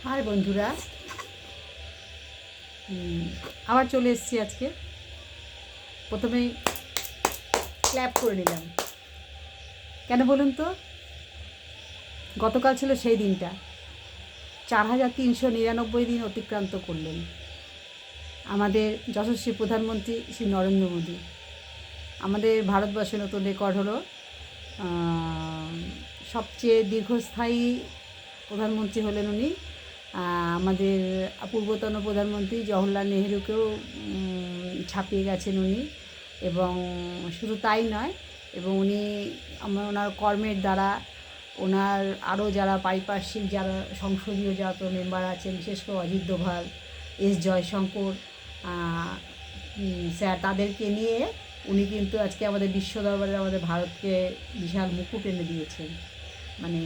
High বন্ধুরা, আবার চলে এসেছি। আজকে প্রথমেই ক্ল্যাপ করে নিলাম। কেন বলুন তো? গতকাল ছিল সেই দিনটা, 4399 দিন অতিক্রান্ত করলেন আমাদের যশস্বী প্রধানমন্ত্রী শ্রী নরেন্দ্র মোদী। আমাদের ভারতবর্ষে নতুন রেকর্ড হলো, সবচেয়ে দীর্ঘস্থায়ী প্রধানমন্ত্রী হলেন উনি। আমাদের পূর্বতন প্রধানমন্ত্রী জওহরলাল নেহেরুকেও ছাপিয়ে গেছেন উনি। এবং শুধু তাই নয়, এবং উনি ওনার কর্মের দ্বারা ওনার আরও যারা পারিপার্শ্বিক যারা সংসদীয় যত মেম্বার আছেন, বিশেষ করে অজিত দোভাল, এস জয়শঙ্কর স্যার, তাদেরকে নিয়ে উনি কিন্তু আজকে আমাদের বিশ্ব দরবারে আমাদের ভারতকে বিশাল মুকুট এনে দিয়েছেন। মানে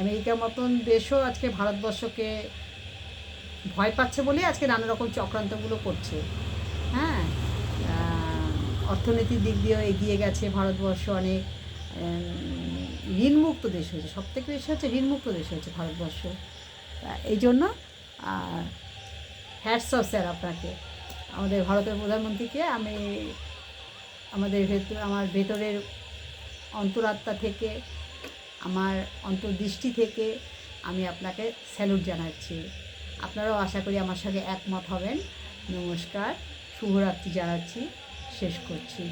আমেরিকার মতন দেশও আজকে ভারতবর্ষকে ভয় পাচ্ছে বলেই আজকে নানা রকম চক্রান্তগুলো করছে। হ্যাঁ, অর্থনীতির দিক দিয়েও এগিয়ে গেছে ভারতবর্ষ, অনেক ঋণমুক্ত দেশ হয়েছে। সবথেকে বেশি হচ্ছে ঋণমুক্ত দেশ হয়েছে ভারতবর্ষ। এই জন্য হ্যাটস অফ স্যার আপনাকে, আমাদের ভারতের প্রধানমন্ত্রীকে। আমি আমার ভেতরের অন্তরাত্মা থেকে, আমার অন্তর্দৃষ্টি থেকে আমি আপনাকে স্যালুট জানাচ্ছি। আপনারাও আশা করি আমার সঙ্গে একমত হবেন। নমস্কার, শুভরাত্রি জানাচ্ছি, শেষ করছি।